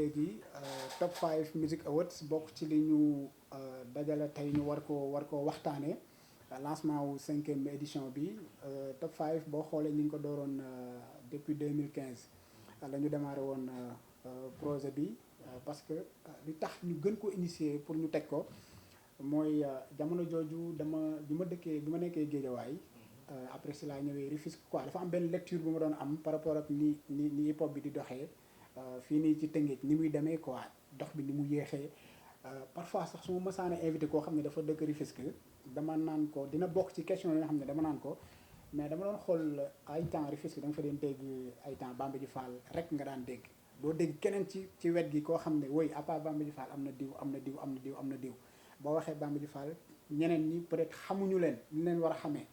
léegi top 5 Music Awards bokk ci li ñu dajale tey ñu war ko waxtaanee lancement wu 5e édition bi top 5 boo xoolee ñu ngi ko dooroon depuis 2015 la ñu démarré woon projet bi parce que li tax ñu gën ko initier pour ñu teg ko mooy jamono jooju bi ma nekkee Géejawaay après si laa ñëwee Rufisque quoi dafa am benn lecture bu ma doon am par rapport ak ni hip hop bi di doxee fii nii ci Tëngéej ni muy demee quoi dox bi ni mu yéexee parfois sax su ma mësaane invité koo xam ne dafa dëkk Rufisque dama naan ko dina bokk ci question yi nga xam ne dama naan ko mais dama doon xool ay temps Rufisque da nga fa deen dégg ay temps Bamba Ji Fall rek nga daan dégg doo dégg keneen ci wet gi koo xam ne woy à part Bamba Ji Fall am na diw am na diw am na diw am na diw boo waxee Bamba Ji Fall ñeneen ñi peut-être xamuñu leen ñu leen war a xamee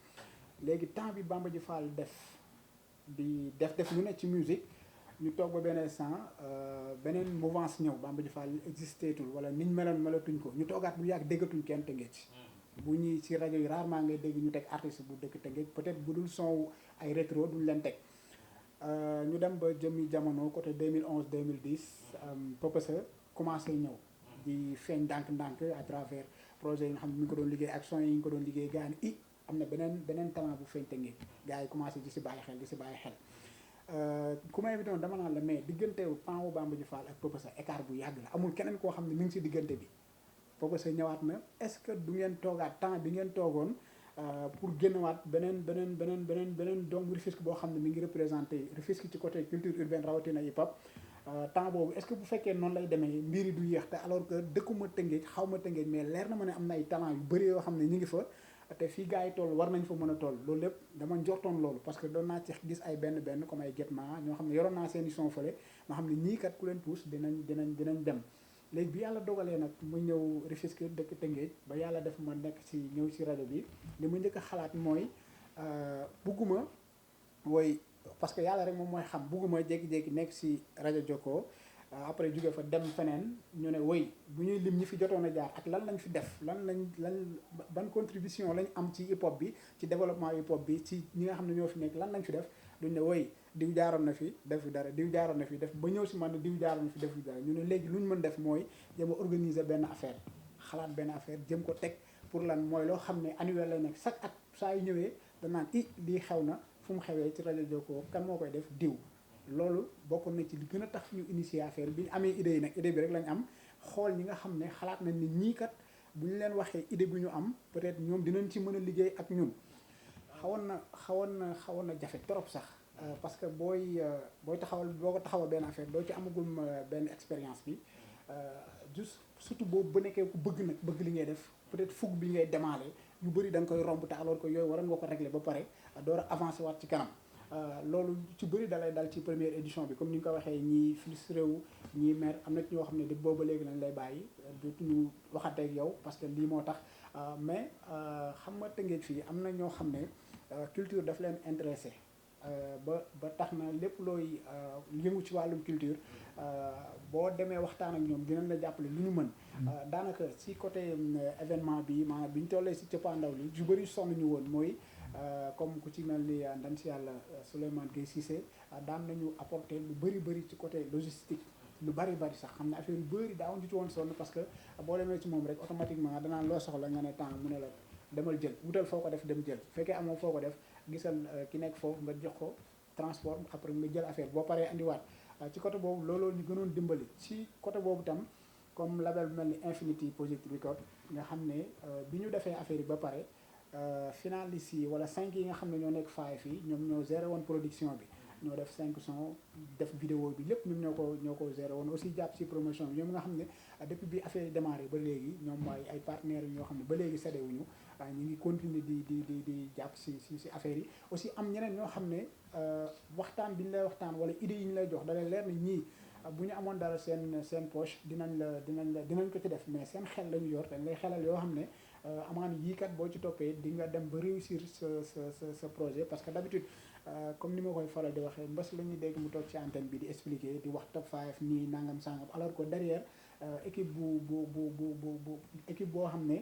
léegi temps bi Bamba Ji Fall def lu ne ci musique ñu toog ba benn instant beneen mouvance ñëw Bamba Ji Fall existeetul wala niñ meloon melatuñ ko ñu toogaat bu yàgg déggatuñ kenn Tëngéej bu ñuy ci rajo yi rarement ngay dégg ñu teg artiste bu dëkk Tëngéej peut-être bu dul son ay rétro duñ leen teg ñu dem ba jëmmi jamono côté 2011 2010 Peupeuse commencé ñëw di feeñ ndànk-ndànk à travers projet yi nga xam ne mi ngi ko doon liggéey ak son yi ñu ko doon liggéey gaa ni am na beneen talent bu feeñ Tëngéej gars yi commencé di si bàyyi xel ku may invité woon dama naan la mais diggante pan wu Bamba Ji Fall ak Peupeuse écart bu yàgg la amul keneen koo xam ne mi ngi si diggante bi Peupeuse ñëwaat na est-ce que du ngeen toogaat temps bi ngeen toogoon pour génnewaat beneen doomu Rufisque boo xam ne mi ngi représenté Rufisque ci côté culture urbaine rawatina hip hop temps boobu est-ce que bu fekkee noonu lay demee mbir yi du yéex te alors que dëkkuma Tëngéej xaw ma Tëngéej mais leer na ma ne am na ay talent yu bëri yoo xam ne ñu ngi fa te fii gars yi toll war nañ fa mën a toll loolu lépp dama njortoon loolu parce que doon naa ci gis ay benn comme ay Getma ñoo xam ne yoroon naa seen i son fële nga xam ne ñii kat ku leen pousse dinañ dem léegi bi yàlla dogalee nag mu ñëw Rufisque dëkk Tëngéej ba yàlla def ma nekk ci ñëw ci rajo bi li ma njëkk a xalaat mooy bugguma wooy parce que yàlla rek moom mooy xam bugguma jékki-jékki nekk ci rajo Jokko après jóge fa dem feneen ñu ne woy bu ñuy lim ñi fi jotoon a jaar ak lan lañ fi def lan ban contribution lañ am ci hip hop bi ci développement hip hop bi ci ñi nga xam ne ñoo fi nekk lan lañ fi def duñ ne woy diw jaaroon na fi def fi dara diw jaaroon na fi def ba ñëw si man ne diw jaaroon na fi def fi dara ñu ne léegi lu ñu mën def mooy jëm a organiser benn affaire xalaat benn affaire jëm ko teg pour lan mooy loo xam ne annuel lay nekk chaque at saa yu ñëwee danaan lii xew na fu mu xewee ci rajo Jokko kan moo koy def diw loolu bokk na ci li gën a tax ñu initier affaire bi ñu amee idée yi nag idée bi rek lañ am xool ñi nga xam ne xalaat nañ ni ñii kat bu ñu leen waxee idée bi ñu am peut-être ñoom dinañ ci mën a liggéey ak ñun xawoon na jafe trop sax parce que boo ko taxawal benn affaire doo ci amagum benn expérience bi juste surtout boobu ba nekkee ku bëgg li ngay def peut-être fukk bi ngay démarrer yu bëri da nga koy romb te alors que yooyu waroon nga ko régler ba pare door a avancer waat ci kanam loolu ci bëri dalay dal ci première édition bi comme ni nga ko waxee ñii frustré wu ñii mer am na ci ñoo xam ne di booba léegi lañ lay bàyyi dootuñu waxateeg yow parce que lii moo tax mais xam nga Tëngéej fii am na ñoo xam ne culture daf leen intéressé ba tax na lépp looy yëngu ci wàllum culture boo demee waxtaan ak ñoom dinañ la jàppale lu ñu mën daanaka ci côté événement bi maanaam bi ñu tollee ci cëppaandaw li ju bëri sonn ñu woon mooy comme ku ci mel ni ndam si yàlla Souleymane Gueye Cissé daan nañu apporter lu bëri ci côté logistique lu bëri sax xam ne affaire yu bëri daawuñ ci woon sonn parce que boo demee ci moom rek automatiquement danaan loo soxla nga ne temps mu ne la demal jël wutal foo ko def dem jël fekkee amoo foo ko def gisal ki nekk foofu nga jox ko transport après nga jël affaire boo paree andiwaat ci côté boobu looloo ñu gënoon dimbali ci côté boobu tam comme label bu mel ni Infinity Project Record nga xam ne bi ñu defee affaire yi ba pare finalistes yi wala 5 yi nga xam ne ñoo nekk faay fii ñoom ñoo géré woon production bi ñoo def 5 son def vidéo bi lépp ñoom ñoo ko géré woon aussi jàpp ci promotion bi ñoom nga xam ne depuis bi affaire yi démarré ba léegi ñoom mooy ay partenaires ñoo xam ne ba léegi séddewuñu ñu ngi continuer di jàpp ci affaire yi aussi am ñeneen ñoo xam ne waxtaan bi ñu lay waxtaan wala idée yi ñu lay jox da lay leer na ñii bu ñu amoon dara seen poche dinañ ko ci def mais seen xel la ñu yor dañ lay xelal yoo xam ne amaana yii kat boo ci toppee di nga dem ba réussir sa projet parce que d'habitude comme ni ma koy faral di waxee mbas la ñuy dégg mu toog ci antenne bi di expliquer di wax top 5 nii nangam sangam alors que derrière équipe équipe boo xam ne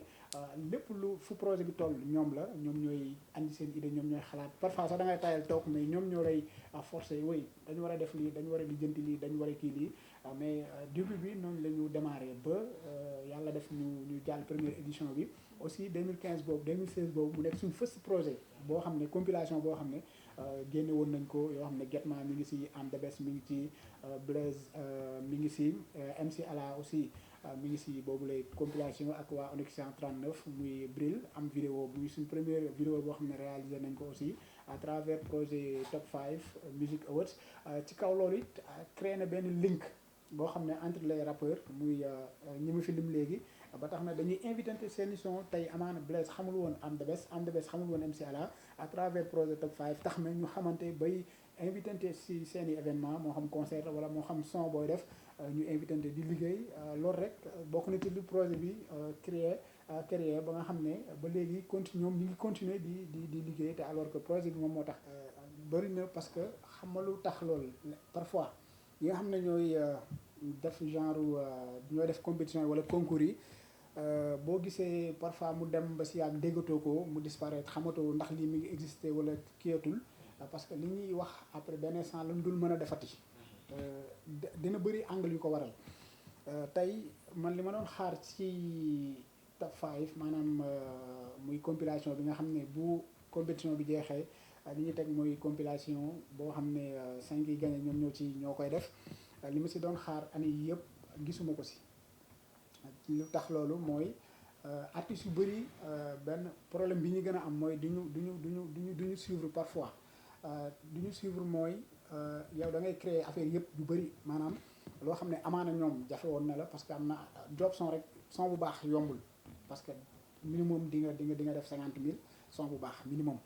lépp lu fu projet bi toll ñoom ñooy andi seen idée ñoom ñooy xalaat parfois sax da ngay tayal toog mais ñoom ñoo lay forcer woy dañu war a def lii dañu war a lijjanti lii dañu war a kii lii mais début bi noonu la ñu démarré ba yàlla def ñu jàll première édition bi aussi 2015 boobu 2016 boobu mu nekk suñu first projet boo xam ne compilation boo xam ne génne woon nañ ko yoo xam ne Getma mi ngi si Am The Best mi ngi ci Blaise mi ngi si MC Ala aussi mi ngi si boobu lay compilation ak waa Onyx 139 muy Bril am vidéo muy suñ première vidéo boo xam ne réalisé nañ ko aussi à travers projet Top 5 Music Awards ci kaw loolu it créé na benn link boo xam ne entre les rappeurs muy ñi mu fi lim léegi ba tax na dañuy invité seeni son tey amaana Blaise xamul woon Am The Best xamul woon MC Ala à travers projet Top 5 tax na ñu xamante bay invité si seeni événement moo xam concert wala moo xam son booy def ñu invité di liggéey loolu rek bokk na ci lu projet bi créé ba nga xam ne ba léegi ñoom ñu ngi continuer di liggéey te alors que projet bi moom moo tax bëri na parce que xam nga lu tax loolu parfois yi nga xam ne ñooy def genre ñooy def compétition yi wala concours yi boo gisee parfois mu dem ba si yàgg déggatoo ko mu disparaître xamatoo ndax lii mi ngi existé wala kiyatul parce que li ñuy wax après benn instant lañ dul mën a defati dina bëri angle yu ko waral tey man li ma doon xaar ci Top 5 maanaam muy compilation bi nga xam ne bu compétition bi jeexee li ñuy teg mooy compilation boo xam ne 5 yi gagné ñoo koy def li ma si doon xaar année yi yëpp gisuma ko si lu tax loolu mooy artistes yu bëri benn problème bi ñu gën a am mooy duñu suivre parfois duñu suivre mooy yow da ngay créer affaire yëpp yu bëri maanaam loo xam ne amaana ñoom jafe woon na la parce que am na job son rek son bu baax yombul parce que minimum di nga def 50 000 son bu baax minimum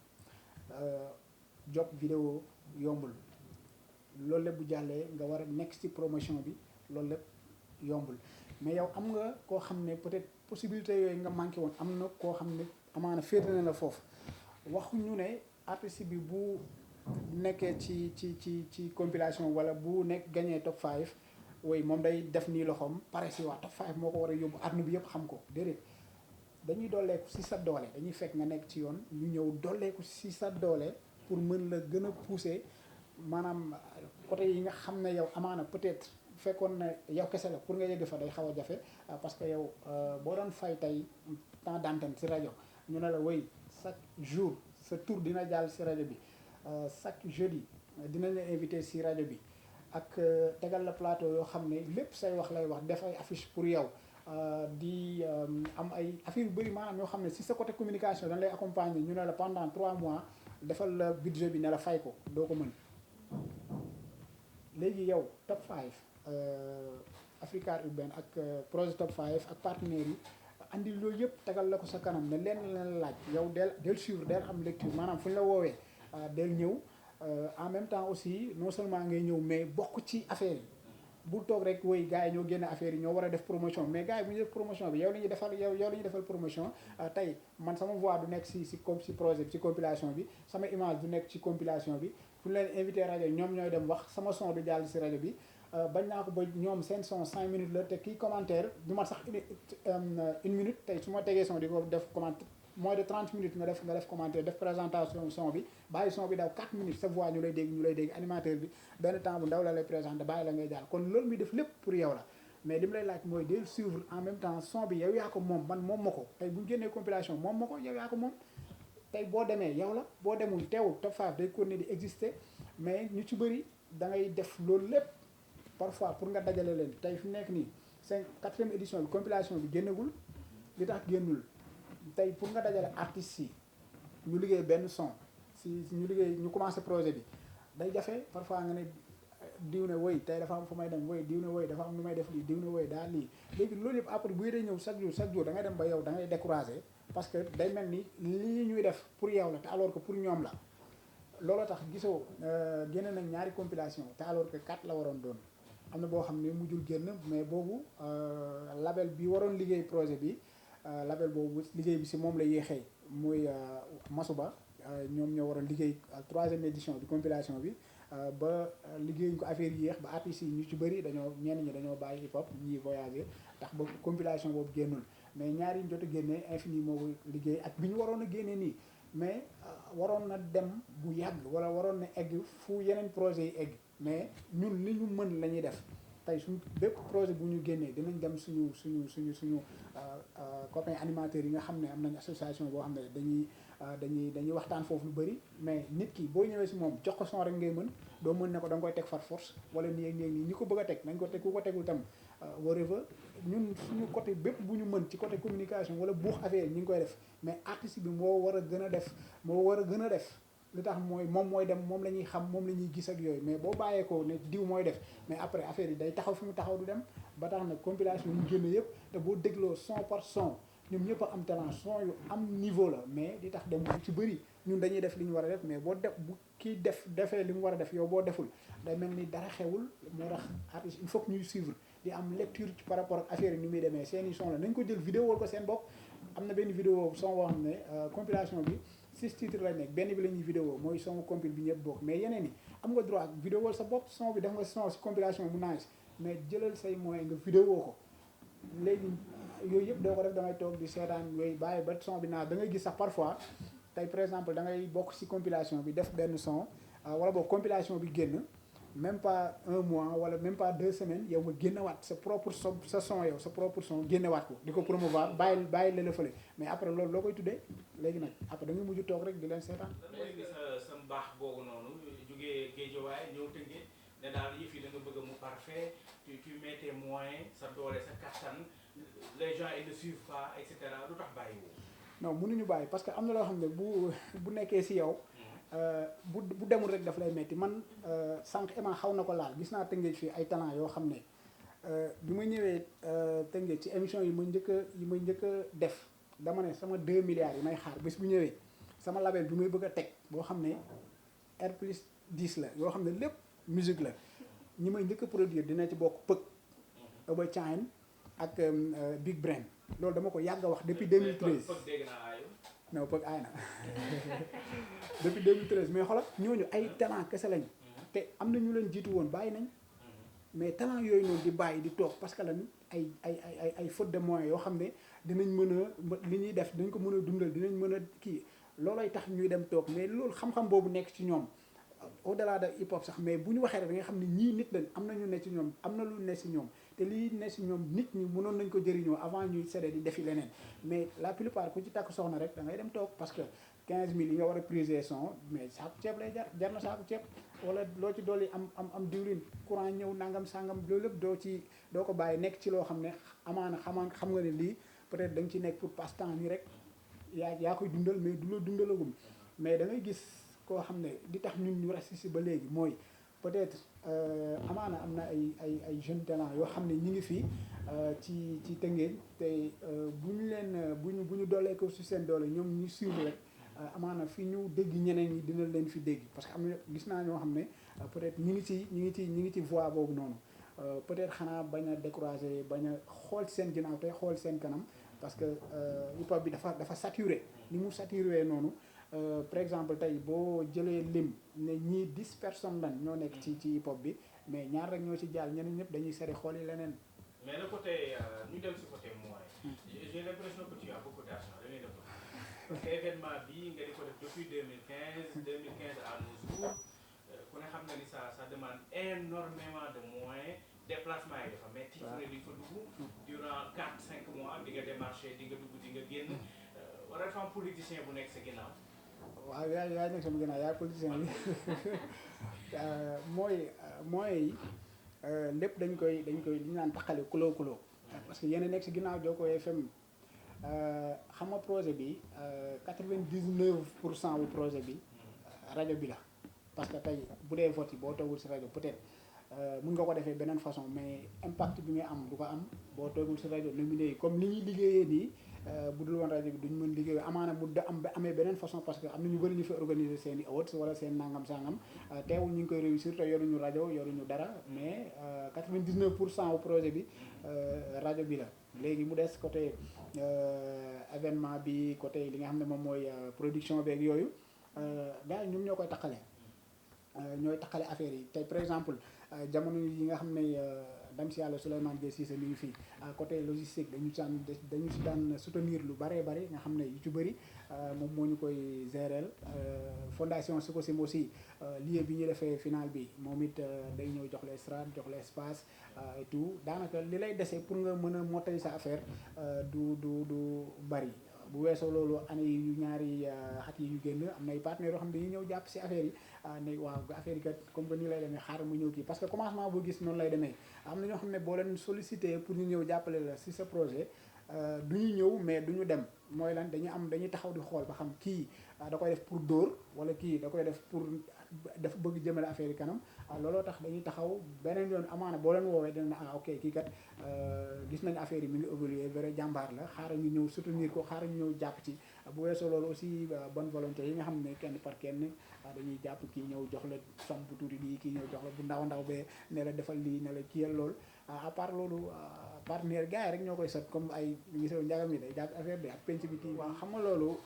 job vidéo yombul loolu lépp bu jàllee nga war a nekk ci promotion bi loolu lépp yombul mais yow am nga koo xam ne peut-être possibilité yooyu nga manqué woon am na koo xam ne amaana féete na la foofu waxuñu ne artiste bi bu nekkee ci compilation wala bu nekk gagné Top 5 woy moom day def nii loxoom pare si waa Top 5 moo ko war a yóbbu àdduna bi yëpp xam ko déedéet dañuy dolleeku si sa doole dañuy fekk nga nekk ci yoon ñu ñëw dolleeku si sa doole pour mën la gën a pousser maanaam côté yi nga xam ne yow amaana peut-être fekkoon na yow kese la pour nga yegg fa day xaw a jafe parce que yow boo doon fay tey temps d'antenne si rajo ñu ne la woy chaque jour sa tour dina jàll si rajo bi chaque jeudi dinañ la invité si rajo bi ak tegal la plateau yoo xam ne lépp say wax lay wax def ay affiche pour yow di am ay affaire yu bëri maanaam yoo xam ne si sa côté communication dañ lay accompagner ñu ne la pendant 3 mois defal la budget bi ne la fay ko doo ko mën léegi yow Top 5 Africa Urbaine ak projet Top 5 ak partenaires yi andi loolu yëpp tegal la ko sa kanam ne leen la laaj yow del suivre del am lecture maanaam fu ñu la woowee del ñëw en même temps aussi non seulement ngay ñëw mais bokk ci affaire yi bul toog rek woy gars yi ñoo génne affaire yi ñoo war a def promotion mais gars yi bu ñu def promotion bi yow la ñuy defal yow la ñuy defal promotion tey man sama voix du nekk si projet bi ci compilation bi sama image du nekk ci compilation bi fu ñu leen invité rajo ñoom ñooy dem wax sama son du jàll si rajo bi bañ naa ko ba ñoom seen son 5 minutes la te kii commentaire du ma sax une minute tey su ma tegee son di ko def commentaire moins de 30 minutes nga def commentaire def présentation son bi bàyyi son bi daw 4 minutes sa voix ñu lay dégg animateur bi benn temps bu ndaw la lay présenté bàyyi la ngay jàll kon loolu muy def lépp pour yow la mais li mu lay laaj mooy del suivre en même temps son bi yow yaa ko moom man moom ma ko tey bu ñu génnee compilation moom ma ko yow yaa ko moom tey boo demee yow la boo demul teewul Top 5 day continuer di exister mais ñu ci bëri da ngay def loolu lépp parfois pour nga dajale leen tey fi mu nekk nii 4e édition bi compilation bi génnagul li tax génnul tey pour nga dajale artistes yi ñu liggéey benn son si ñu commencé projet bi day jafe parfois nga ne diw ne woy tey dafa am fu may dem woy diw ne woy dafa am lu may def lii diw ne woy daal lii léegi loolu yëpp après buy day ñëw chaque jour da ngay dem ba yow da ngay découragé parce que day mel ni lii ñuy def pour yow la te alors que pour ñoom la loolu tax gisoo génne nañ ñaari compilation te alors que 4 la waroon doon am na boo xam ne mujjul génn mais boobu label bi waroon liggéey projet bi label boobu liggéey bi si moom la yéexee muy Masuba ñoom ñoo waroon liggéey 3e édition bi compilation bi ba liggéeyuñ ko affaire yi yéex ba artistes yi ñu ci bëri ñenn ñi dañoo bàyyi hip hop ñii voyager tax ba compilation boobu génnul mais ñaari ñu jot a génnee infini moo liggéey ak bi ñu waroon a génnee nii mais waroon na dem bu yàgg wala waroon na egg fu yeneen projet yi egg mais ñun li ñu mën la ñuy def tey suñ bépp projet bu ñu génnee dinañ dem suñu copains animateurs yi nga xam ne am nañ association boo xam ne dañuy waxtaan foofu lu bëri mais nit ki boo ñëwee si moom jox ko son rek ngay mën doo mën ne ko da nga koy teg far force wala nii ak nii ak nii ñi ko bëgg a teg nañ ko teg ku ko tegul tam whatever ñun suñu côté bépp bu ñu mën ci côté communication wala buux affaire yi ñu ngi koy def mais artiste bi moo war a gën a def li tax moom mooy dem moom la ñuy xam moom la ñuy gis ak yooyu mais boo bàyyeekoo ne diw mooy def mais après affaire yi day taxaw fi mu taxaw du dem ba tax na compilation yi ñu génne yëpp te boo dégloo son par son ñoom ñëpp a am talent son yu am niveau la mais di tax dem bu ci bëri ñun dañuy def li ñu war a def mais boo def bu kii defee li mu war a def yow boo deful day mel ni dara xewul moo tax artiste il faut que ñuy suivre di am lecture ci par rapport ak affaire yi ni muy demee seen i son la nañ ko jël vidéo wal ko seen bopp am na benn vidéo son boo xam ne compilation bi 6 titres lay nekk benn bi la ñuy vidéo mooy son compil bi ñëpp bokk mais yeneen yi am nga droit vidéo wal sa bopp son bi def nga son si compilation bu nice mais jëlal say moyen nga vidéo ko léegi yooyu yëpp doo ko def da ngay toog di seetaan yooyu bàyyi ba son bi naa da ngay gis sax parfois tey par exemple da ngay bokk si compilation bi def benn son wala boog compilation bi génn même pas 1 mois wala même pas 2 semaines yow nga génnewaat sa propre son sa son yow sa propre son génnewaat ko di ko promouvoir bàyyi la fële mais après loolu loo koy tuddee léegi nag après da nga mujj toog rek di leen seetaan. lan mooy sa mbaax boobu noonu jógee Guédiawaye ñëw Tëngéej ne daal yëf yi da nga bëgg mu parfait tu mets tes moyens sa doole sa kattan les gens ils ne suivent pas et cetera lu tax bàyyi woo. non mënuñu bàyyi parce que am na loo xam ne bu nekkee si yow. bu demul rek daf lay metti man sànq Emma xaw na ko laal gis naa Tëngéej fii ay talent yoo xam ne bi ma ñëwee Tëngéej ci émission yi ma njëkk a def dama ne sama 2 milliards yi may xaar bés bu ñëwee sama label bi may bëgg a teg boo xam ne R plus 10 la yoo xam ne lépp musique la ñi may njëkk a produire dina ci bokk Pëk Aba Chine ak Big Brain loolu dama ko yàgg a wax depuis 2013 non Pëk aay na depuis 2013 mais xoolal ñooñu ay talent kese lañ te am na ñu leen jiitu woon bàyyi nañ mais talent yooyu noonu di bàyyi di toog parce que lan ay faute de moyens yoo xam ne dinañ mën a li ñuy def dañ ko mën a dundal dinañ mën a kii loolay tax ñuy dem toog mais loolu xam-xam boobu nekk ci ñoom au delà de hip hop sax mais bu ñu waxee rek da nga xam ne ñii nit lañ am na ñu ne ci ñoom am na lu ne si ñoom te lii ne si ñoom nit ñi mënoon nañ ko jëriñoo avant ñuy séddee di defi leneen mais la plupart ku ci takk soxna rek da ngay dem toog parce que 15000 yi nga war a priser son mais saaku ceeb lay jar na saaku ceeb wala loo ci dolli am diwlin courant ñëw nangam sangam loolu lépp doo ko bàyyi nekk ci loo xam ne amaana xam nga ne lii peut-être da nga ci nekk pour passe-temps nii rek yaa koy dundal mais du la dundalagum mais da ngay gis koo xam ne di tax ñun ñu reste ba léegi mooy peut-être amaana am na ay jeunes talents yoo xam ne ñi ngi fii ci Tëngéej te bu ñu doolee ko si seen doole ñoom ñu suivre rek amaana fi ñu dégg ñeneen ñi dina leen fi dégg parce que am na gis naa ñoo xam ne peut-être ñi ngi ci voie boobu noonu peut-être xanaa bañ a décourager bañ a xool seen ginnaaw te xool seen kanam parce que hip hop bi dafa saturé ni mu saturé noonu par exemple tey boo jëlee lim ne ñii 10 personnes lan ñoo nekk ci hip hop bi mais ñaar rek ñoo ci jàll ñeneen ñëpp dañuy seri xool yi leneen. mais le côté ñu dem si côté moyen. j'ai l'impression que tu as beaucoup d'argent da ngay def parce que événement bii nga di ko def depuis 2015 à nos jours ku ne xam na ni ça demande énormément de moyens déplacement yi dafa metti fu ne di fa dugg durant 4-5 mois di nga démarché di nga dugg di nga génn war a dafa am politicien bu nekk sa ginnaaw. waaw yaa nekk sama ginnaaw yaa politicien bi mooy yi lépp dañ koy li ñu naan taxale kuloo parce que yéen nekk si ginnaaw Joko FM xam nga projet bi 99% bu projet bi rajo bi la parce que tey bu dee vote yi boo toogul si rajo peut-être mun nga ko defee beneen façon mais impact bi nga am du ko am boo toogul si rajo nominé yi comme ni ñuy liggéeyee nii bu dul woon rajo bi duñ mën liggéey amaana mu amee beneen façon parce que am na ñu bëri ñu fi organiser seen i awards wala seen nangam sangam teewul ñu ngi koy réussir te yoruñu rajo yoruñu dara mais 99% au projet bi rajo bi la léegi mu des côté événement bi côté li nga xam ne moom mooy production beeg yooyu gars yi ñoom ñoo koy taqale ñooy taqale affaire yi tey par exemple jamono yi nga xam ne dem si yàlla Souleymane Gueye Cissé mi ngi fii côté logistique dañu si daan soutenir lu bëree bëri nga xam ne yu ci bëri moom moo ñu koy gérer fondation Sococim aussi lieu bi ñu defee final bi moom it day ñëw jox la strade jox la espace et tout daanaka li lay dese pour nga mën a mottali sa affaire du bëri. bu weesoo loolu année yu ñaari at yi ñu génn am na ay partenaires yoo xam ne dañuy ñëw jàpp si affaire yi ne waaw affaire yi kat comme que nii lay demee xaaral mu ñëw kii parce que commencement boo gis noonu lay demee am na ñoo xam ne boo leen sollicité pour ñu ñëw jàppale la si sa projet du ñu ñëw mais du ñu dem mooy lan dañuy taxaw di xool ba xam kii da koy def pour dóor wala kii da koy def pour dafa bëgg jëmale affaire yi kanam looloo tax dañuy taxaw beneen yoon amaana boo leen woowee dina ne ok kii kat gis nañ affaire yi mi ngi évoluer vrai jàmbaar la xaaral ñu ñëw soutenir ko xaaral ñu ñëw jàpp ci bu weesoo loolu aussi bonne volonté yi nga xam ne kenn par kenn dañuy jàpp kii ñëw jox la somme bu tuuti bii kii ñëw jox la bu ndaw bee ne la defal lii ne la kiyal loolu à part loolu partenaire gars yi rek ñoo koy sot comme ay gisoo njagam yi day jàpp affaire bi ak penc bi kii waaw xam nga loolu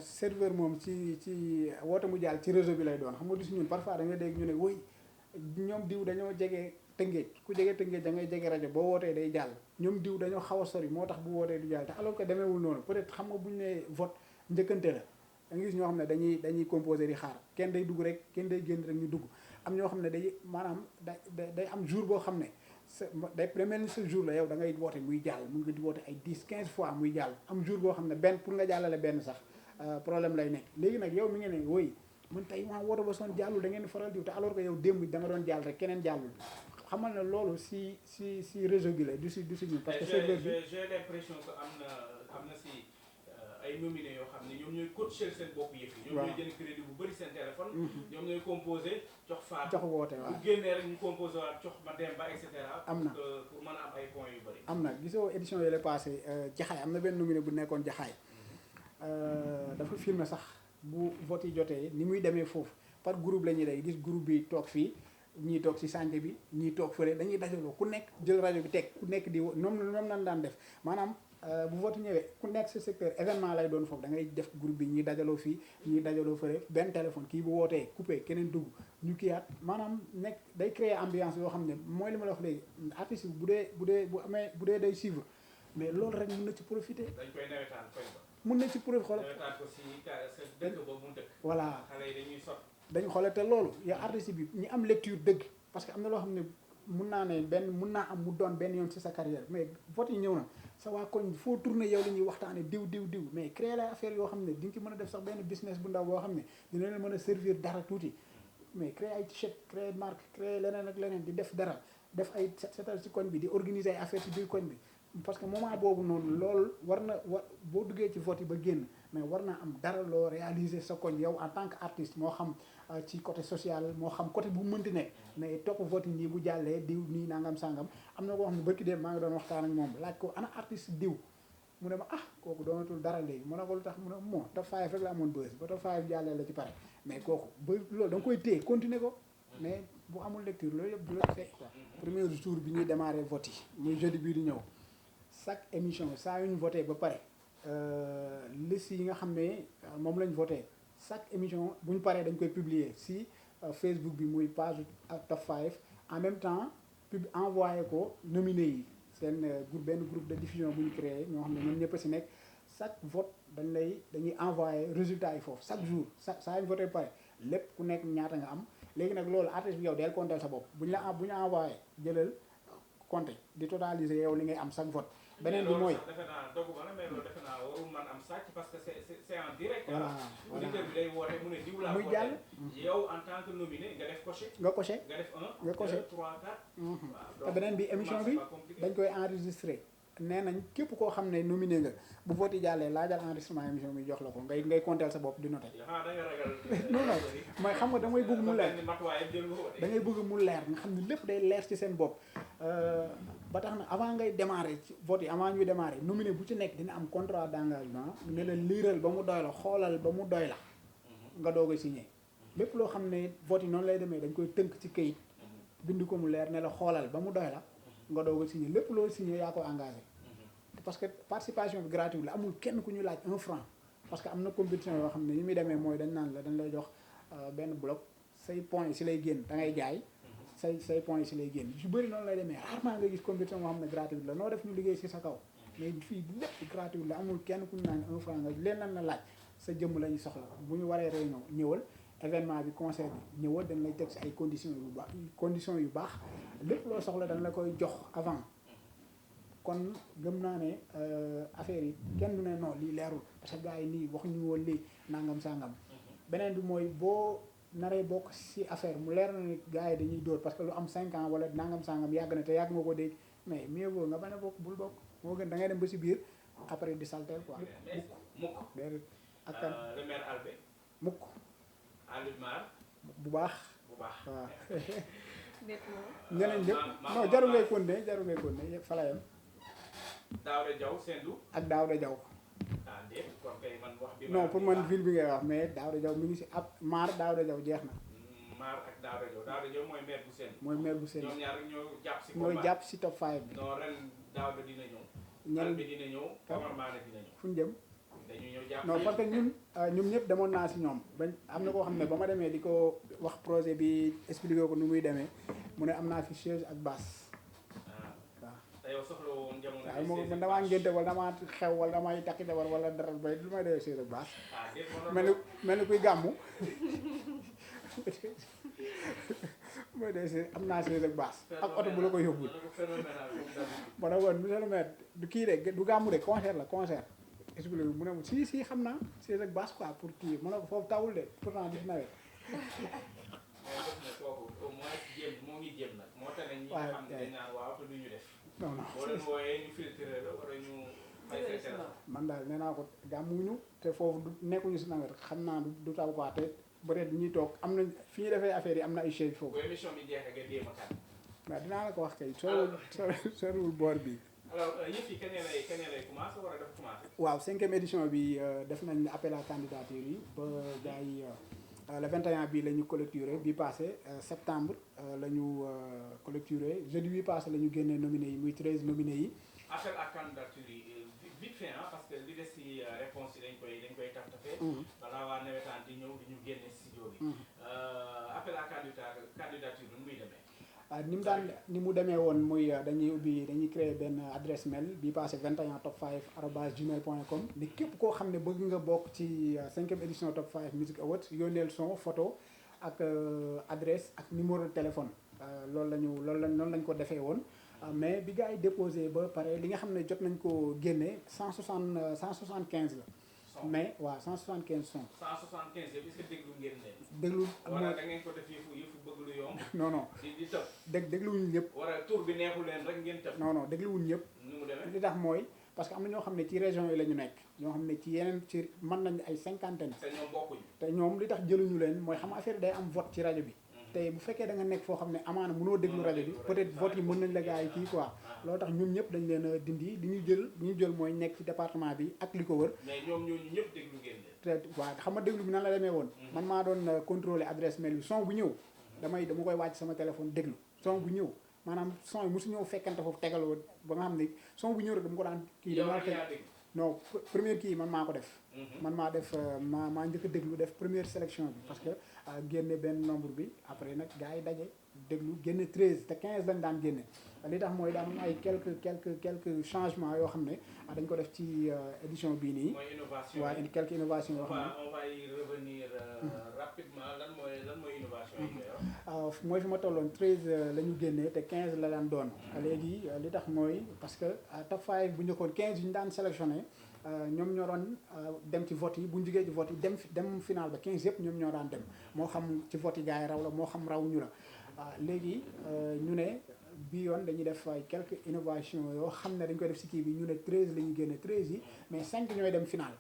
serveur moom ci woote mu jàll ci réseau bi lay doon xam nga gis ñun parfois da nga dégg ñu ne woy ñoom diw dañoo jege Tëngéej ku jege Tëngéej da ngay jege rajo boo wootee day jàll ñoom diw dañoo xaw a sori moo tax bu wootee du jàll te alors que demeewul noonu peut-être xam nga bu ñu nee vote njëkkante la da nga gis ñoo xam ne dañuy composé di xaar kenn day dugg rek kenn day génn rek ñu dugg am ñoo xam ne day maanaam day am jour boo xam ne day mel ni sa jour la yow da ngay woote muy jàll mun nga di woote ay 10-15 fois muy jàll am jour boo xam ne benn pour nga jàllale benn sax problème lay nekk léegi nag yow mi ngi ne woy man tey maa woote ba son jàllul da ngeen di faral diw te alors que yow démb da nga doon jàll rek keneen jàllul xamal na loolu si réseau bi la du si ñun parce que serveur bi j'ai l'impression que am na si ay nominés yoo xam ne ñoom ñooy coacher seen bopp yëf yi ñoom ñooy jënd crédit bu bëri seen téléphone ñoom ñooy composé jox faat jox woote waaw bu génnee rek ñu composé waat jox ma dem ba et cetera am na pour mën a am ay points yu bëri am na gisoo édition yooyu la passé jaxaay am na benn nominé bu nekkoon jaxaay dafa filmé sax bu vote yi jotee ni muy demee foofu par groupe la ñuy day gis groupe bi toog fii ñii toog si santé bi ñii toog fële dañuy dajaloo ku nekk jël rajo bi teg ku nekk di ñoom nan daan def maanaam bu vote ñëwee ku nekk sa secteur événement lay doon foofu da ngay def groupe bi ñii dajaloo fii ñii dajaloo fële benn téléphone kii bu wootee coupé keneen dugg ñu kiyaat maanaam nekk day créer ambiance yoo xam ne mooy li ma la wax léegi artiste bi bu dee day suivre mais loolu rek mën na ci profiter. dañ koy nawetaan koy ba. mën na ci profiter xoolal. nawetaan ko si dëkk boobu mu dëkk. voilà xale yi dañuy sot. dañu xoolal te loolu yow artiste bi ñi am lecture dëgg parce que am na loo xam ne mun naa am mu doon benn yoon ci sa carrière mais vote yi ñëw na sa waa koñ foo tourné yow la ñuy waxtaane diw mais créer la affaire yoo xam ne di nga ci mën a def sax benn business bu ndaw boo xam ne dina leen mën a servir dara tuuti mais créer ay t-shirt créer marque créer leneen ak leneen di def dara def ay setal ci koñ bi di organiser ay affaire ci biir koñ bi parce que moment boobu noonu loolu war boo duggee ci vote yi ba génn mais war naa am dara loo réaliser sa koñ yow en tant que artiste moo xam ci côté social moo xam côté bu mënti nekk mais topp vote yi nii bu jàllee diw nii nangam sangam am na koo xam ne barki dem maa ngi doon waxtaan ak moom laaj ko ana artiste diw mu ne ma kooku doonatul dara léegi mu ne ko lu tax mu ne moo top 5 rek la amoon bës ba top 5 jàllee la ci pare mais kooku ba loolu da nga koy téye continuer ko mais bu amul lecture loolu yëpp du la fekk quoi premier jour bi ñuy démarrer vote yi muy jeudi bii di ñëw chaque émission saa yu ñu voté ba pare liste yi nga xam ne moom lañ voté chaque émission bu ñu paree dañ koy publier si Facebook bi muy page top 5 en même temps envoyé ko nominé yi seen benn groupe de diffusion bu ñu créé ñoo xam ne ñoom ñëpp a si nekk chaque vote dañuy envoyé résultat yi foofu chaque jour saa yu ñu voté ba pare lépp ku nekk ñaata nga am léegi nag loolu artiste bi yow del compter sa bopp bu ñu envoyé jëlal compter di totaliser yow li ngay am chaque vote. beneen bi mooy defe naa dogu ma la mais loolu defe naa warul man am sàcc parce que c'est en direct. voilà auditeur bi day woote mu ne diw laa muy jàll yow en tant que nominé nga def coché. nga coché nga def 1 nga coché 2 3 4. te beneen bi émission bi dañ koy enregistré nee nañ képp koo xam ne nominé nga bu vote yi jàllee laajal enregistrement émission bi jox la ko ngay compter sa bopp di noter. da nga ragal. non mooy xam nga damay bëgg mu leer da ngay bëgg mu leer nga xam ne lépp day leer ci seen bopp. ba tax na avant ngay démarrer ci vote yi avant ñuy démarrer nominé bu ci nekk dina am contrat d'engagement ne la liiral ba mu doy la xoolal ba mu doy la nga doog a signé lépp loo xam ne vote yi noonu lay demee dañ koy tënk ci këyit bind ko mu leer ne la xoolal ba mu doy la nga doog a signé lépp loo signé yaa ko engagé parce que participation bi gratuite la amul kenn ku ñu laaj 1 franc parce que am na compétition yoo xam ne ni muy demee mooy dañ naan la dañ lay jox benn bloc say points si lay génn da ngay jaay say points si lay génn yu bëri noonu lay demee rarement nga gis compétition moo xam ne gratuite la noo def ñu liggéey si sa kaw mais fii lépp gratuite la amul kenn ku ñu naan 1 franc nga leen lan la laaj sa jëmm la ñu soxla bu ñu waree réunion ñëwal événement bi concert bi ñëwal dañ lay teg si ay conditions yu baax lépp loo soxla dañ la koy jox avant kon gëm naa ne affaire yi kenn du ne non lii leerul parce que gars yi nii waxuñu woon lii nangam sangam beneen bi mooy boo naree bokk si affaire mu leer na ni gars yi dañuy dóor parce que lu am 5 ans wala nangam sangam yàgg na te yàgg nga ko dégg mais mieux vaut nga bañ a bokk bul bokk moo gën da ngay dem ba si biir après di saltel quoi. mukk déedéet ak kan le maire Albé. mukk Aliou Mar. bu baax. bu baax waaw. déet moom. ñeneen ñëpp non jarul ngay continuer fa la yem. Daouda Diaw Sendou. ak Daouda Diaw. ah déet kon kay man wax bi. non pour man ville bi ngay wax mais Daouda Diaw mi ngi si ab maar Daouda Diaw jeex na. Maar ak Daouda Diaw Daouda Diaw mooy maire bu Sendou. mooy maire bu Sendou ñoom ñaar rek ñoo jàpp si. ñooy jàpp si top 5 bi. non ren Daouda dina ñëw. ñeneen Albé dina ñëw. Omar Mané dina ñëw. fu ñu jëm. dañuy ñëw jàpp non parce que ñun ñëpp demoon naa si ñoom bañ am na koo xam ne ba ma demee di ko wax projet bi expliqué ko nu muy demee mu ne am naa fi chaise ak basse. waaw. te yow soxla woon jamono waaw moom man damaa ngénte wala damaa xew wala damay takki jabar wala dara bay lu may dee chaise ak basse. ah déet mel ni kuy gàmmu. mooy de si am naa chaise ak basse ak oto bu la ko yóbbul. ma ne woon monsieur le maire du kii de du gàmmu de concert la concert. expliqué mu ne si xam naa chaise ak basse quoi pour kii mu ne ko foofu tawul de pourtant di nawet. au moins jéem moo ngi jéem nag moo tax ñi nga xam ne dañ naan waaw te du ñu def. non non boo leen wooyee ñu filtré la wala ñu fay say téléphone. man daal nee naa ko gàmmuñu te foofu du nekkuñu si nawet xam naa du taw quoi te peut-être ñuy toog am na fi ñu defee affaire yi am na ay chaise foofu. bu émission bi jeexee nga déema kan. waaw dinaa la ko wax kay soriwul boor bi. alors yëf yi kañ lay commencé wala dafa commencé. waaw 5e édition bi def nañ appel à candidature yi ba gars yi le 21 bi la ñu clôturé bi passé septembre la ñu clôturé jeudi bi passé la ñu génnee nominé yi muy 13 nominé yi. appel à candidature yi vite fait parce que li des si réponse yi dañ koy taf-tafee. balaa waa nawetaan di ñëw di ñu génne studio bi. appel à candidature bi muy demee. ni mu demee woon muy dañuy créer benn adresse mail bi passé 21 top5@gmail.com ni képp koo xam ne bëgg nga bokk ci 5e édition top 5 Music Awards yónneel son photo ak adresse ak numéro de téléphone noonu lañ ko defee woon mais bi gars yi déposé ba pare li nga xam ne jot nañ ko génne 175 la. mais waaw 175 son. 175 yëpp est-ce que déglu ngeen leen. déglu wala da ngeen ko def yëfu bëgg lu yomb. non non di tëb. dégluwuñ ñëpp. wala tur bi neexul leen rek ngeen tëb. non non dégluwuñ ñëpp. nu mu demee li tax mooy parce que am na ñoo xam ne ci région yi la ñu nekk ñoo xam ne ci yeneen ci mën nañ ay 50. te ñoom bokkuñu. te ñoom li tax jëluñu leen mooy xam affaire day am vote ci rajo bi. tey bu fekkee da nga nekk foo xam ne amaana mënoo déglu rajo bi peut-être vote yi mën nañ la gars yi kii quoi loolu tax ñoom ñëpp dañ leen a dindi li ñu jël mooy nekk ci département bi ak li ko wër. mais ñoom ñooñu ñëpp déglu ngeen leen. te waaw xam nga déglu bi nan la demee woon. man maa doon contrôler adresse mail bi son bu ñëw dama koy wàcc sama téléphone déglu son bu ñëw maanaam son yi mosu ñëw fekkante foofu tegaloo ba nga xam ne son bu ñëw rek dama ko daan kii dama non première kii man maa ko def. man maa def maa njëkk a déglu def première sélection bi parce que génne benn nombre bi après nag gars yi daje déglu génne 13 te 15 lañ daan génne li tax mooy daan ay quelques changements yoo xam ne dañ ko def ci édition bii nii. mooy innovation waaw quelques innovations yoo xam ne. on va y revenir rapidement lan mooy innovation yi. mooy fi ma tolloon 13 la ñu génnee te 15 la daan doon. léegi li tax mooy parce que top 5 bu njëkkoon 15 yu ñu daan sélectionné. ñoom ñoo doon dem ci vote yi bu ñu jugee ci vote yi dem final ba 15 yëpp ñoom ñoo daan dem moo xam ci vote yi gars yi raw la moo xam raw ñu la léegi ñu ne bii yoon dañuy def ay quelques innovations yoo xam ne dañ koy def si kii bi ñu ne 13 la ñu génne 13 yi mais 5 ñooy dem final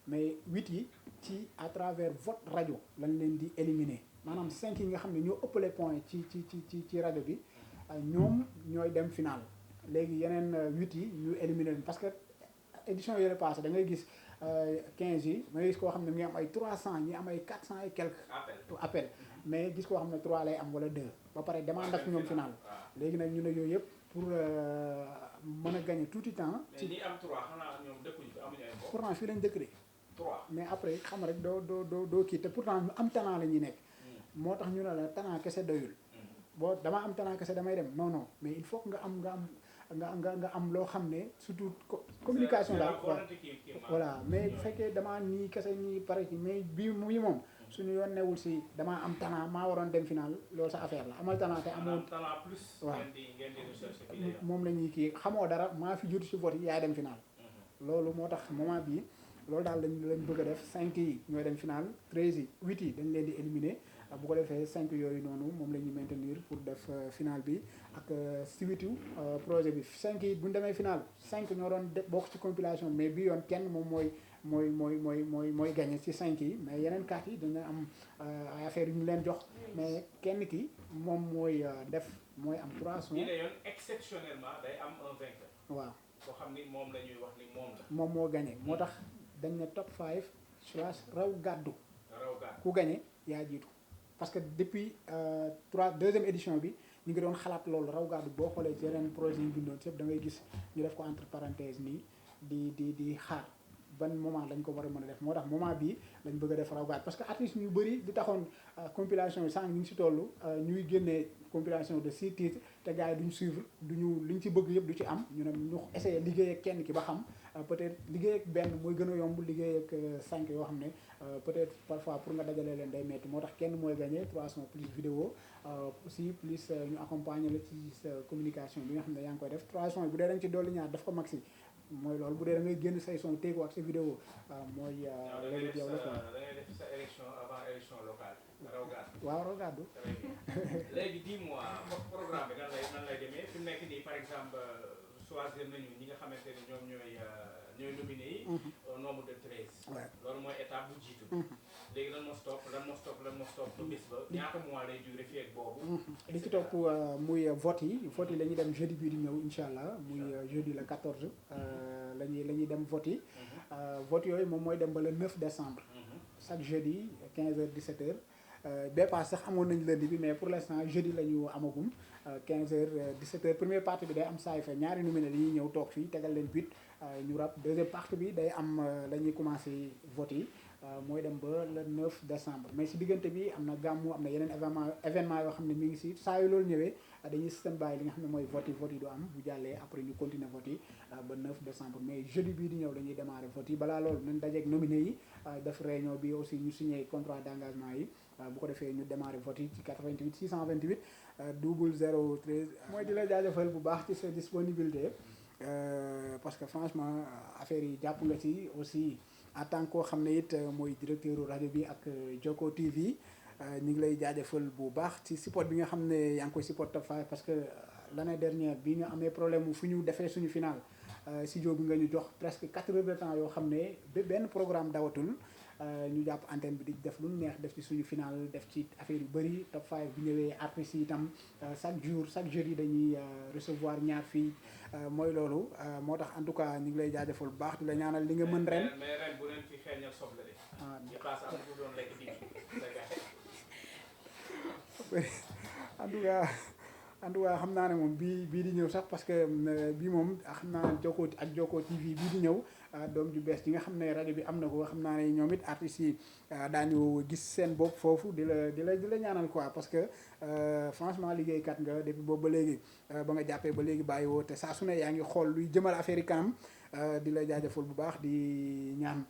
mais 8 yi ci à travers vote rajo lañ leen di éliminer maanaam 5 yi nga xam ne ñoo ëppale point ci rajo bi ñoom ñooy dem final léegi yeneen 8 yi ñu éliminer leen parce que édition yële passé da ngay gis 15 yi da ngay gis koo xam ne mu ngi am ay 300 ñi am ay 400 et quelques appel mais gis koo xam ne 3 lay am wala 2 ba pare demande ak ñoom final léegi nag ñu ne yooyu yëpp pour mën a gagner tuuti temps. ci ñi am 3 xanaa ñoom dëkkuñu fi amuñu ay mbokk. pourtant fii lañ dëkk de. 3 mais après xam rek doo kii te pourtant ñu am talent la ñuy nekk. moo tax ñu ne la talent kese doyul. boo damaa am talent kese damay dem non non mais il faut que nga am loo xam ne surtout communication daal voilà mais bu fekkee damaa nii kese nii pare ci mais bii moom suñu yoon newul si damaa am talent maa waroon dem final loolu sa affaire la amal talent te amoo waaw moom la ñuy kii xamoo dara maa fi jot si vote yi yaay dem final loolu moo tax moment bii loolu daal lañ bëgg a def 5 yi ñooy dem final 13 yi 8 yi dañ leen di éliminer bu ko defee 5 yooyu noonu moom la ñuy maintenir pour def final bi ak si 8 projet bi 5 yi bu ñu demee final 5 ñoo doon bokk ci compilation mais bii yoon kenn moom mooy gagné ci 5 yi mais yeneen 4 yi dañu am ay affaires yu ñu leen jox mais kenn ki moom mooy mooy am 3 sons. bii la yoon exceptionnellement day am un vainqueur. waaw boo xam ni moom la ñuy wax ni moom la. moom moo gagné moo tax dañ ne top 5 / raw gàddu. raw gàddu ku gagné yaa jiitu. parce que depuis deuxième édition bi ñu ngi doon xalaat loolu raw gàddu boo xoolee ci yeneen projet yi bindoon yëpp da ngay gis ñu def ko entre parenthèse nii di xaar ban moment lañ ko war a mën a def moo tax moment bii lañ bëgg a def raw gàddu parce que artistes ñu bëri di taxoon compilation bi sànq ñu ngi si toll ñuy génnee compilation de 6 titres te gars yi duñ suivre duñu liñ ci bëgg yëpp du ci am ñu ne ñu essayé liggéey ak kenn ki ba xam peut-être liggéey ak benn mooy gën a yomb liggéey ak 5 yoo xam ne peut-être parfois pour nga dajale leen day metti moo tax kenn mooy gagné 3 sons plus vidéo aussi plus ñu accompagner la ci sa communication bi nga xam ne yaa ngi koy def 3 sons bu dee da nga ci dolli ñaar daf ko maxi mooy loolu bu dee da ngay génn say son téego ak sa vidéo mooy loolu yow la quoi. da ngay def sa élection avant élection locale raw gàddu. waaw raw gàddu. léegi dis-moi programme bi nan lay demee fi mu nekk nii par exemple choisir nañu ñi nga xamante ni ñoom ñooy nominé yi. au nombre de 13. loolu mooy étape bu jiitu. léegi lan moo stop ba bis ba ñaata mois lay durer fii ak boobu. li ci topp muy vote yi la ñuy dem jeudi bii di ñëw incha allah muy jeudi le 14 la ñuy dem vote yi. vote yooyu moom mooy dem ba le 9 décembre. chaque jeudi 15h 17h. bee paas sax amoon nañu lundi bi mais pour l'instant jeudi la ñu amagum 15h 17h première partie bi day am saay fa ñaari nominé dañuy ñëw toog fii tegal leen but ñu rap deuxième partie bi day am la ñuy commencé vote yi mooy dem ba le 9 décembre mais si diggante bi am na gàmmu am na yeneen événement yoo xam ne mi ngi si saa yu loolu ñëwee dañuy système bàyyi li nga xam ne mooy vote yi du am bu jàllee après ñu continuer vote yi ba 9 décembre mais jeudi bii di ñëw dañuy démarrer vote yi balaa loolu nañ dajeeg nominé yi def réunion bi aussi ñu signé contrat d'engagement yi bu ko defee ñu démarrer vote yi ci 88 628 0013 mooy di la jaajëfal bu baax ci sa disponibilité parce que franchement affaire yi jàpp nga ci aussi en tant que koo xam ne it mooy directeur rajo bi ak Joko TV ñu ngi lay jaajëfal bu baax ci support bi nga xam ne yaa ngi koy support Top 5 parce que l'année dernière bi ñu amee problème mu fu ñu defee suñu final studio bi nga ñu jox presque 4 heures de temps yoo xam ne benn programme dawatul ñu jàpp antenne bi di def lu neex def ci suñu final def ci affaire yu bëri Top 5 bi ñëwee artistes yi itam chaque jeudi dañuy recevoir ñaar fii mooy loolu moo tax en tout cas ñu ngi lay jaajëfal bu baax di la ñaanal li nga mën ren. mais ren bu leen fi xeeñal soble de. ñu paase am ku doon lekk en tout cas xam naa ne moom bii di ñëw sax parce que bii moom xam naa Joko TV bii di ñëw doom ju bees ji nga xam ne rajo bi am na ko xam naa ne ñoom it artistes yi daañu gis seen bopp foofu di la ñaanal quoi parce que franchement liggéeykat nga depuis boobu ba léegi ba nga jàppee ba léegi bàyyi woo te saa su ne yaa ngi xool luy jëmal affaire yi kanam di la jaajëfal bu baax di ñaan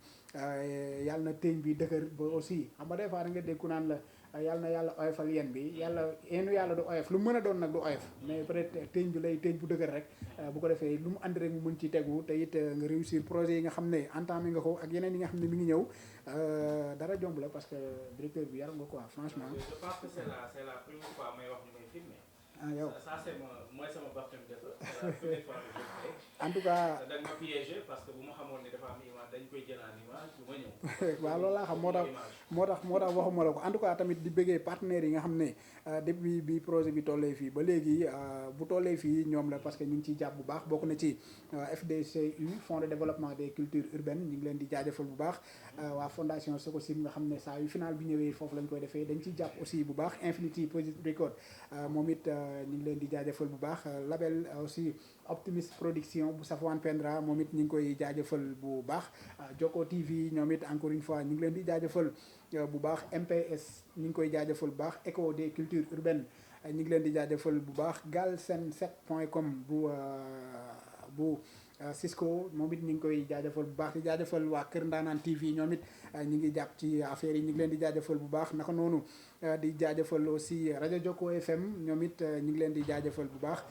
yàlla na teeñ bi dëgër ba aussi xam nga des fois da nga dégg ku naan la yàlla na yàlla oyofal yéen bi yàlla du oyof lu mën a doon nag du oyof mais peut-être teeñ bi lay teeñ bu dëgër rek bu ko defee lu mu andi rek mu mën ci tegu te it nga réussir projet yi nga xam ne entamé nga ko ak yeneen yi nga xam ne mi ngi ñëw dara jomb la parce que directeur bi yar nga quoi franchement. je pense que c'est la première fois may wax ñu may filmer. yow ça c'est mooy sama baptême de feu. c'est la première fois que je fais. en tout cas da nga ma piégé parce que bu ma xamoon ne dafa am image dañ koy jël en image du ma ñëw. waaw loolu laa xam moo tax waxuma la ko en tout cas tamit di bëggee partenaires yi nga xam ne depuis bi projet bi tollee fii ba léegi bu tollee fii ñoom la parce que ñu ngi ciy jàpp bu baax bokk na ci FDCU Fonds de développement des cultures urbaines ñu ngi leen di jaajëfal bu baax waa fondation Sococim nga xam ne saa yu final bi ñëwee foofu lañ koy defee dañ ciy jàpp aussi bu baax Infinity Positive Record moom it ñu ngi leen di jaajëfal bu baax label aussi Optimist Production bu Safwan Pendra moom it ñu ngi koy jaajëfal bu baax Joko TV ñoom it encore une fois ñu ngi leen di jaajëfal bu baax MPS ñu ngi koy jaajëfal bu baax Écho des cultures urbaines ñu ngi leen di jaajëfal bu baax galsen7.com bu Cisco moom it ñu ngi koy jaajëfal bu baax di jaajëfal waa Kër Ndaanaan TV ñoom it ñu ngi jàpp ci affaire yi ñu ngi leen di jaajëfal bu baax naka noonu di jaajëfal aussi rajo Jokko FM ñoom it ñu ngi leen di jaajëfal bu baax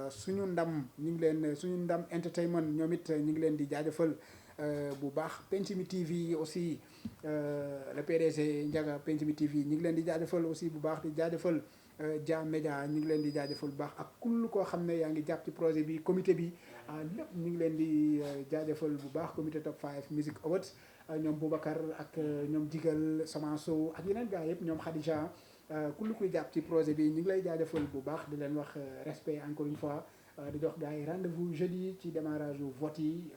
suñu ndam ñu ngi leen suñu ndam entertainment ñoom it ñu ngi leen di jaajëfal bu baax Penc mi TV aussi le PDG Ndiaga Penc mi TV ñu ngi leen di jaajëfal aussi bu baax di jaajëfal Dia Média ñu ngi leen di jaajëfal bu baax ak kull koo xam ne yaa ngi jàpp ci projet bi comité bi lépp ñu ngi leen di jaajëfal bu baax comité top 5 music awards ñoom Boubacar ak ñoom Jigal Samanso ak yeneen gars yëpp ñoom Khadija kull kuy jàpp ci projet bi ñu ngi lay jaajëfal bu baax di leen wax respect encore une fois di jox gars yi rendez-vous jeudi ci démarrage u vote yi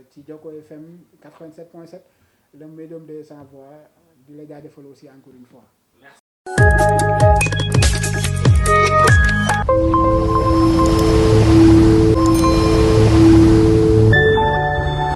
ci Jokko FM 87.7 le médium de sa voix di la jaajëfal aussi encore une fois